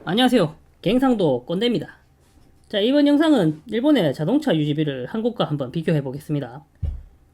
안녕하세요. 갱상도 꼰대입니다. 자, 이번 영상은 일본의 자동차 유지비를 한국과 한번 비교해 보겠습니다.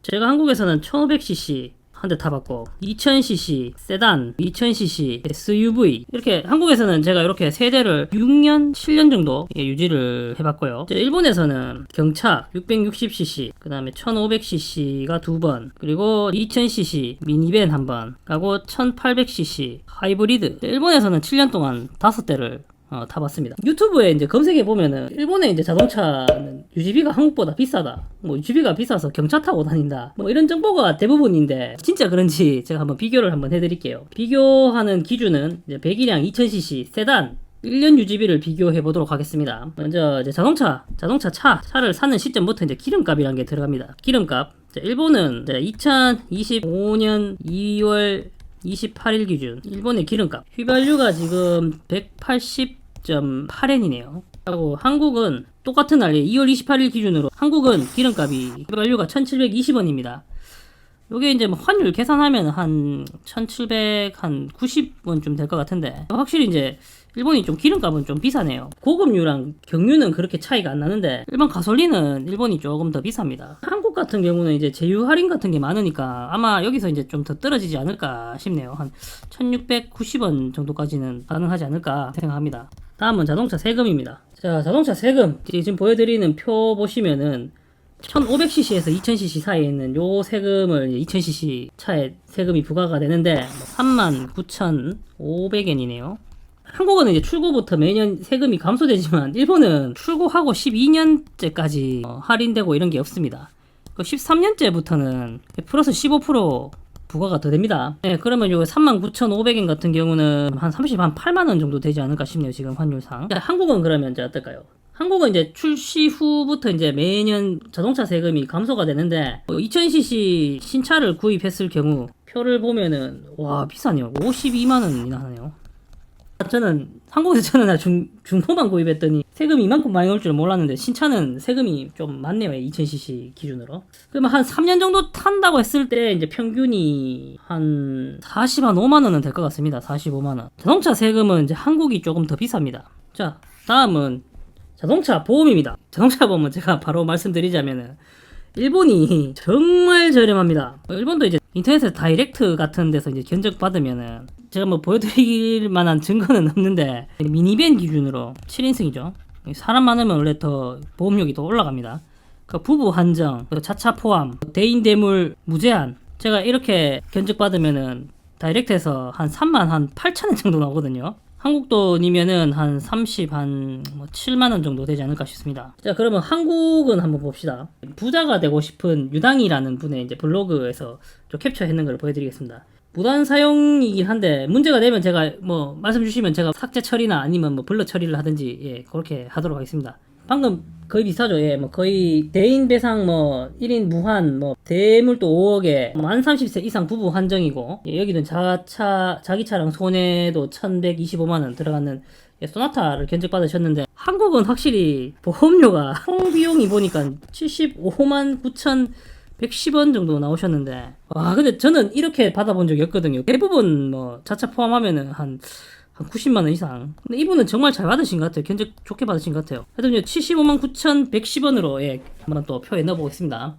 제가 한국에서는 1500cc 한 대 타봤고 2000cc 세단, 2000cc SUV 이렇게 한국에서는 제가 이렇게 세 대를 6년, 7년 정도 유지를 해봤고요. 일본에서는 경차 660cc, 그 다음에 1500cc가 두 번, 그리고 2000cc 미니밴 한 번, 하고 1800cc 하이브리드. 일본에서는 7년 동안 5대를 타봤습니다. 유튜브에 이제 검색해 보면은 일본의 이제 자동차는 유지비가 한국보다 비싸다. 뭐 유지비가 비싸서 경차 타고 다닌다. 뭐 이런 정보가 대부분인데 진짜 그런지 제가 한번 비교를 한번 해드릴게요. 비교하는 기준은 이제 배기량 2000cc 세단 1년 유지비를 비교해 보도록 하겠습니다. 먼저 이제 차를 사는 시점부터 이제 기름값이라는 게 들어갑니다. 기름값. 일본은 이제 2025년 2월 28일 기준 일본의 기름값 휘발유가 지금 180.8엔이네요. 하고 한국은 똑같은 날 2월 28일 기준으로 한국은 기름값이 휘발유가 1720원입니다. 요게 이제 뭐 환율 계산하면 한 1790원 좀 될 것 같은데 확실히 이제 일본이 좀 기름값은 좀 비싸네요. 고급유랑 경유는 그렇게 차이가 안 나는데 일반 가솔린은 일본이 조금 더 비쌉니다. 한국 같은 경우는 이제 제휴 할인 같은 게 많으니까 아마 여기서 이제 좀 더 떨어지지 않을까 싶네요. 한 1690원 정도까지는 가능하지 않을까 생각합니다. 다음은 자동차 세금입니다. 자, 자동차 세금 지금 보여드리는 표 보시면은 1500cc에서 2000cc 사이에 있는 요 세금을 2000cc 차에 세금이 부과가 되는데 39,500엔이네요. 한국은 이제 출고부터 매년 세금이 감소되지만 일본은 출고하고 12년째까지 할인되고 이런 게 없습니다. 13년째부터는 플러스 15% 부과가 더 됩니다. 네, 그러면 요 39,500엔 같은 경우는 한 8만원 정도 되지 않을까 싶네요. 지금 환율상. 한국은 그러면 이제 어떨까요? 한국은 이제 출시 후부터 이제 매년 자동차 세금이 감소가 되는데 2000cc 신차를 구입했을 경우 표를 보면은 와 비싸네요. 52만원이나 하네요. 저는 한국에서 중고만 구입했더니 세금이 이만큼 많이 올 줄 몰랐는데 신차는 세금이 좀 많네요. 2000cc 기준으로. 그러면 한 3년 정도 탄다고 했을 때 이제 평균이 한 45만원은 될 것 같습니다. 45만원. 자동차 세금은 이제 한국이 조금 더 비쌉니다. 자, 다음은 자동차 보험입니다. 자동차 보험은 제가 바로 말씀드리자면은 일본이 정말 저렴합니다. 일본도 이제 인터넷에서 다이렉트 같은 데서 이제 견적 받으면은 제가 뭐 보여드릴 만한 증거는 없는데 미니밴 기준으로 7인승이죠. 사람 많으면 원래 더 보험료가 더 올라갑니다. 그러니까 부부 한정, 자차 포함, 대인 대물 무제한. 제가 이렇게 견적 받으면은 다이렉트에서 한 38,000원 정도 나오거든요. 한국 돈이면은 한 7만원 정도 되지 않을까 싶습니다. 자, 그러면 한국은 한번 봅시다. 부자가 되고 싶은 유당이라는 분의 이제 블로그에서 좀 캡처했는 걸 보여드리겠습니다. 무단 사용이긴 한데 문제가 되면 제가 뭐 말씀 주시면 제가 삭제 처리나 아니면 뭐 블러 처리를 하든지 예, 그렇게 하도록 하겠습니다. 방금 거의 비슷하죠. 예, 뭐 거의 대인 배상 뭐 1인 무한 뭐 대물도 5억에 만 30세 이상 부부 한정이고 예, 여기는 자기 차량 손해도 1125만원 들어가는 예, 소나타를 견적받으셨는데 한국은 확실히 보험료가 총 비용이 보니까 75만 9천 110원 정도 나오셨는데 와 근데 저는 이렇게 받아본 적이 없거든요. 대부분 뭐 자차 포함하면은 한 90만원 이상. 근데 이분은 정말 잘 받으신 것 같아요. 견적 좋게 받으신 것 같아요. 하여튼 75만 9,110원으로 예, 한번 또 표에 넣어보겠습니다.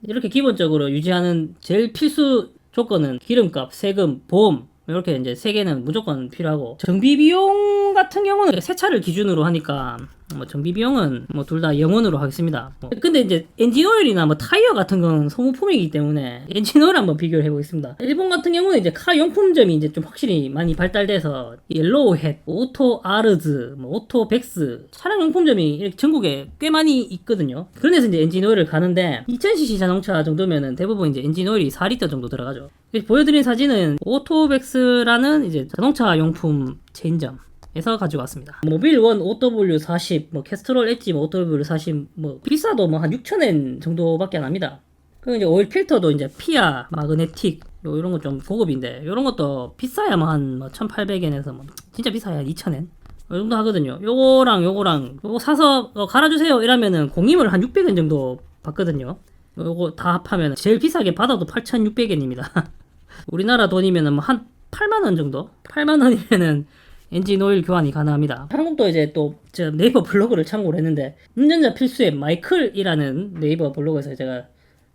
이렇게 기본적으로 유지하는 제일 필수 조건은 기름값, 세금, 보험 이렇게 이제 세 개는 무조건 필요하고 정비 비용 같은 경우는 새 차를 기준으로 하니까 뭐 정비 비용은 뭐 둘 다 0원으로 하겠습니다. 근데 이제 엔진 오일이나 뭐 타이어 같은 건 소모품이기 때문에 엔진 오일 한번 비교를 해보겠습니다. 일본 같은 경우는 이제 카 용품점이 이제 좀 확실히 많이 발달돼서 옐로우햇, 오토 아르즈, 뭐 오토 백스 차량 용품점이 이렇게 전국에 꽤 많이 있거든요. 그런데서 이제 엔진 오일을 가는데 2000cc 자동차 정도면은 대부분 이제 엔진 오일이 4리터 정도 들어가죠. 보여드린 사진은 오토백스라는 이제 자동차 용품 체인점 에서 가지고 왔습니다. 모빌1 OW40, 뭐 캐스트롤 엣지 뭐 OW40 뭐 비싸도 뭐 한 6,000엔 정도밖에 안 합니다. 그리고 이제 오일 필터도 이제 피아, 마그네틱 이런 거 좀 고급인데 이런 것도 비싸야 뭐 한 1,800엔에서 뭐 진짜 비싸야 한 2,000엔 이 정도 하거든요. 요거랑 요거 사서 갈아주세요 이러면은 공임을 한 600엔 정도 받거든요. 요거 다 합하면 제일 비싸게 받아도 8,600엔입니다. 우리나라 돈이면은 뭐 한 8만원 정도? 8만원이면은 엔진 오일 교환이 가능합니다. 한국도 이제 또 제가 네이버 블로그를 참고를 했는데 운전자 필수 앱 마이클이라는 네이버 블로그에서 제가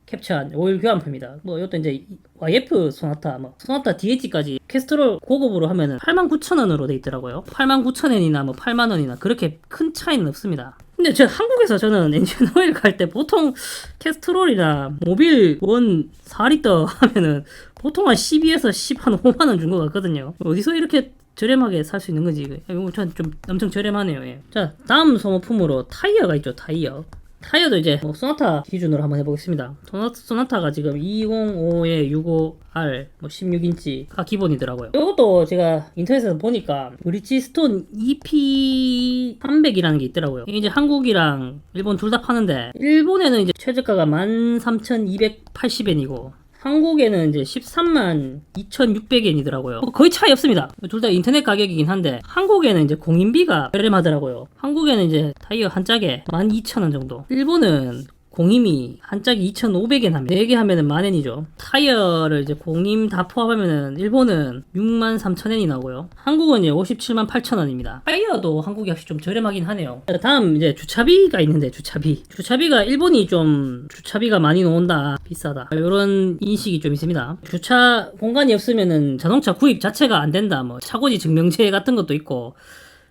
캡처한 오일 교환표입니다. 뭐 이것도 이제 YF 소나타, 뭐 소나타 DH까지 캐스트롤 고급으로 하면은 89,000원으로 돼 있더라고요. 89,000원이나 뭐 8만원이나 그렇게 큰 차이는 없습니다. 근데 제가 한국에서 저는 엔진 오일 갈 때 보통 캐스트롤이나 모빌 원 4리터 하면은 보통 한 12에서 10, 한 5만원 준 것 같거든요. 어디서 이렇게 저렴하게 살 수 있는 건지, 이거 좀 엄청 저렴하네요. 예. 자, 다음 소모품으로 타이어가 있죠, 타이어. 타이어도 이제 뭐 소나타 기준으로 한번 해보겠습니다. 소나타가 지금 205에 65R 뭐 16인치가 기본이더라고요. 이것도 제가 인터넷에서 보니까 브리지스톤 EP300이라는 게 있더라고요. 이게 이제 한국이랑 일본 둘 다 파는데 일본에는 이제 최저가가 13,280엔이고 한국에는 이제 13만 2,600엔이더라고요. 거의 차이 없습니다. 둘 다 인터넷 가격이긴 한데 한국에는 이제 공인비가 저렴하더라고요. 한국에는 이제 타이어 한 짝에 12,000원 정도. 일본은 공임이 한 짝에 2,500엔 합니다. 4개 하면은 만엔이죠. 타이어를 이제 공임 다 포함하면은 일본은 63,000엔이 나오고요. 한국은 이제 578,000원입니다. 8,000원입니다. 타이어도 한국이 확실히 좀 저렴하긴 하네요. 다음 이제 주차비가 있는데 주차비가 일본이 좀 주차비가 많이 나온다, 비싸다, 이런 인식이 좀 있습니다. 주차 공간이 없으면은 자동차 구입 자체가 안 된다, 뭐 차고지 증명제 같은 것도 있고,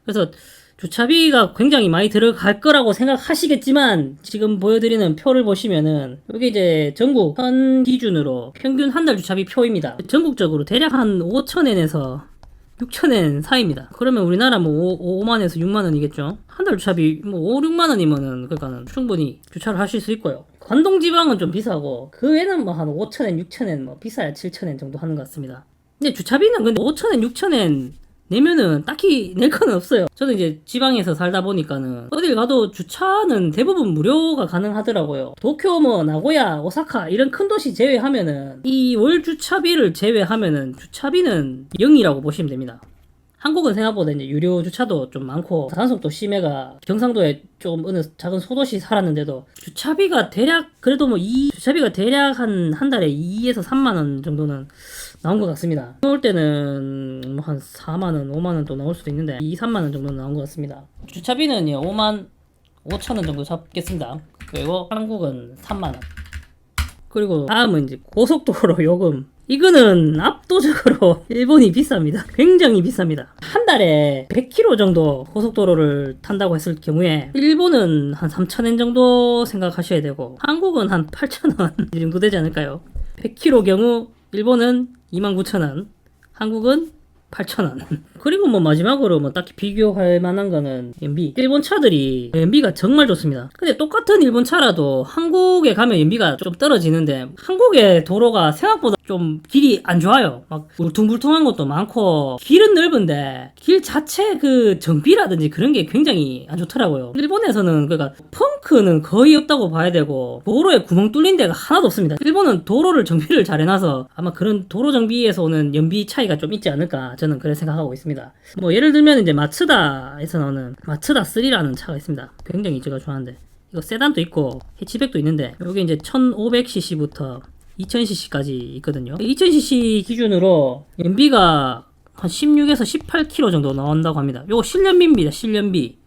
그래서 주차비가 굉장히 많이 들어갈 거라고 생각하시겠지만 지금 보여드리는 표를 보시면은 이게 이제 전국 현 기준으로 평균 한 달 주차비 표입니다. 전국적으로 대략 한 5,000엔에서 6,000엔 사이입니다. 그러면 우리나라 뭐 5만에서 6만원이겠죠. 한 달 주차비 뭐 5, 6만원이면은 그러니까는 충분히 주차를 하실 수 있고요. 관동 지방은 좀 비싸고 그 외에는 뭐 한 5,000엔, 6,000엔, 뭐 비싸야 7,000엔 정도 하는 것 같습니다. 근데 주차비는 근데 5,000엔, 6,000엔 내면은 딱히 낼 건 없어요. 저도 이제 지방에서 살다 보니까는 어딜 가도 주차는 대부분 무료가 가능하더라고요. 도쿄, 뭐 나고야, 오사카 이런 큰 도시 제외하면은 이 월 주차비를 제외하면은 주차비는 0이라고 보시면 됩니다. 한국은 생각보다 이제 유료 주차도 좀 많고 단속도 심해가 경상도에 조금 어느 작은 소도시 살았는데도 주차비가 대략 그래도 뭐 이 주차비가 대략 한 달에 2에서 3만원 정도는 나온 것 같습니다. 나올 때는 뭐 한 4만원, 5만원 또 나올 수도 있는데 2, 3만원 정도는 나온 것 같습니다. 주차비는 5만 5천원 정도 잡겠습니다. 그리고 한국은 3만원. 그리고 다음은 이제 고속도로 요금. 이거는 압도적으로 일본이 비쌉니다. 굉장히 비쌉니다. 한 달에 100km 정도 고속도로를 탄다고 했을 경우에 일본은 한 3,000엔 정도 생각하셔야 되고 한국은 한 8,000원 이 정도 되지 않을까요? 100km 경우 일본은 29,000원, 한국은 8,000원. 그리고 뭐 마지막으로 뭐 딱히 비교할 만한 거는 연비. 일본 차들이 연비가 정말 좋습니다. 근데 똑같은 일본 차라도 한국에 가면 연비가 좀 떨어지는데 한국의 도로가 생각보다 좀 길이 안 좋아요. 막 울퉁불퉁한 것도 많고 길은 넓은데 길 자체 그 정비라든지 그런 게 굉장히 안 좋더라고요. 일본에서는 그러니까 펑크는 거의 없다고 봐야 되고 도로에 구멍 뚫린 데가 하나도 없습니다. 일본은 도로를 정비를 잘 해놔서 아마 그런 도로 정비에서 오는 연비 차이가 좀 있지 않을까 저는 그렇게 생각하고 있습니다. 뭐 예를 들면 이제 마츠다에서 나오는 마츠다 3라는 차가 있습니다. 굉장히 제가 좋아하는데 이거 세단도 있고 해치백도 있는데 여기 이제 1500cc부터 2000cc까지 있거든요. 2000cc 기준으로 연비가 한 16에서 18km 정도 나온다고 합니다. 요거 실연비입니다. 실연비.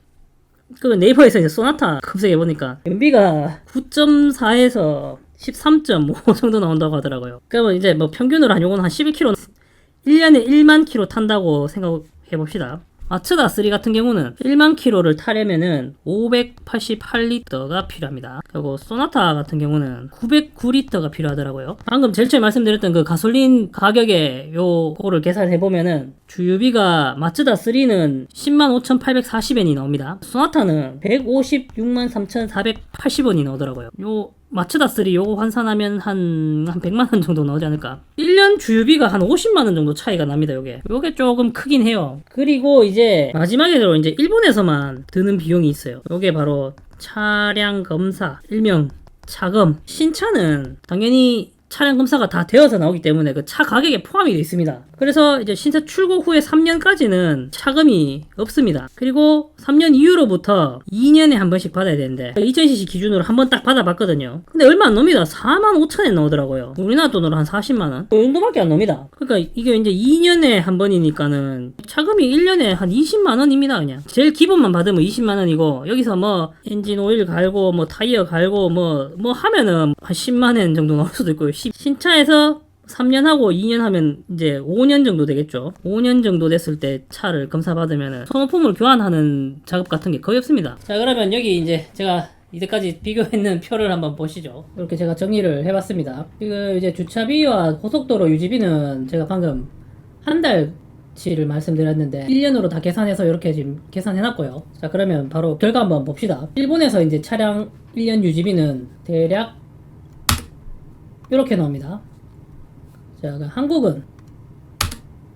그 네이버에서 이제 소나타 검색해보니까 연비가 9.4에서 13.5 정도 나온다고 하더라고요. 그러면 이제 뭐 평균으로 한 요거는 한 11km 1년에 1만 킬로 탄다고 생각해봅시다. 마츠다 3 같은 경우는 1만 킬로를 타려면은 588리터가 필요합니다. 그리고 소나타 같은 경우는 909리터가 필요하더라고요. 방금 제일 처음에 말씀드렸던 그 가솔린 가격에 요거를 계산해보면은 주유비가 마츠다 3는 105,840엔이 나옵니다. 소나타는 1,563,480원이 나오더라고요. 요 마츠다 3 요거 환산하면 한 100만원 정도 나오지 않을까. 1년 주유비가 한 50만원 정도 차이가 납니다. 요게 조금 크긴 해요. 그리고 이제 마지막으로 이제 일본에서만 드는 비용이 있어요. 요게 바로 차량 검사, 일명 차검. 신차는 당연히 차량 검사가 다 되어서 나오기 때문에 그 차 가격에 포함이 되어 있습니다. 그래서 이제 신차 출고 후에 3년까지는 차금이 없습니다. 그리고 3년 이후로부터 2년에 한 번씩 받아야 되는데 2000cc 기준으로 한 번 딱 받아봤거든요. 근데 얼마 안 놉니다. 45,000엔 나오더라고요. 우리나라 돈으로 한 40만원? 그 정도밖에 안 놉니다. 그러니까 이게 이제 2년에 한 번이니까는 차금이 1년에 한 20만원입니다. 그냥 제일 기본만 받으면 20만원이고 여기서 뭐 엔진 오일 갈고 뭐 타이어 갈고 뭐 하면은 한 10만원 정도 나올 수도 있고요. 신차에서 3년 하고 2년 하면 이제 5년 정도 되겠죠. 5년 정도 됐을 때 차를 검사받으면 소모품을 교환하는 작업 같은 게 거의 없습니다. 자, 그러면 여기 이제 제가 이때까지 비교했는 표를 한번 보시죠. 이렇게 제가 정리를 해봤습니다. 이거 이제 주차비와 고속도로 유지비는 제가 방금 한 달치를 말씀드렸는데 1년으로 다 계산해서 이렇게 지금 계산해놨고요. 자, 그러면 바로 결과 한번 봅시다. 일본에서 이제 차량 1년 유지비는 대략 이렇게 나옵니다. 자, 한국은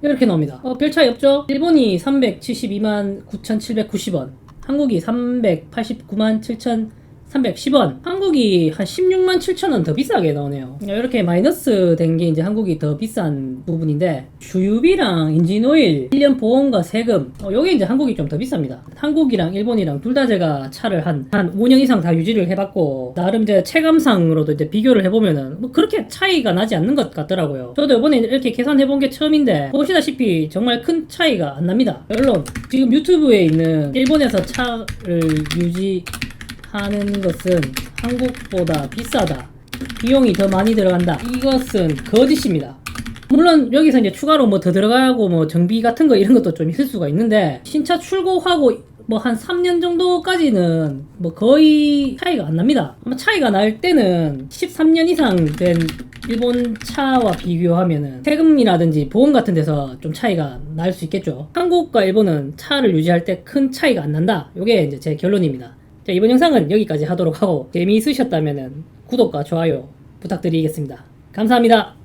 이렇게 나옵니다. 별 차이 없죠? 일본이 372만 9,790원, 한국이 389만 7,310원, 한국이 한 16만 7천원 더 비싸게 나오네요. 이렇게 마이너스 된 게 이제 한국이 더 비싼 부분인데, 주유비랑 인진오일, 1년 보험과 세금, 요게 이제 한국이 좀 더 비쌉니다. 한국이랑 일본이랑 둘 다 제가 차를 한 5년 이상 다 유지를 해봤고, 나름 제 체감상으로도 이제 비교를 해보면은 뭐 그렇게 차이가 나지 않는 것 같더라고요. 저도 이번에 이렇게 계산해본 게 처음인데, 보시다시피 정말 큰 차이가 안 납니다. 물론 지금 유튜브에 있는 일본에서 차를 유지하는 것은 한국보다 비싸다, 비용이 더 많이 들어간다, 이것은 거짓입니다. 물론 여기서 이제 추가로 뭐 더 들어가고 뭐 정비 같은 거 이런 것도 좀 있을 수가 있는데, 신차 출고하고 뭐 한 3년 정도까지는 뭐 거의 차이가 안 납니다. 아마 차이가 날 때는 13년 이상 된 일본 차와 비교하면은 세금이라든지 보험 같은 데서 좀 차이가 날 수 있겠죠. 한국과 일본은 차를 유지할 때 큰 차이가 안 난다, 요게 이제 제 결론입니다. 자, 이번 영상은 여기까지 하도록 하고, 재미있으셨다면 구독과 좋아요 부탁드리겠습니다. 감사합니다.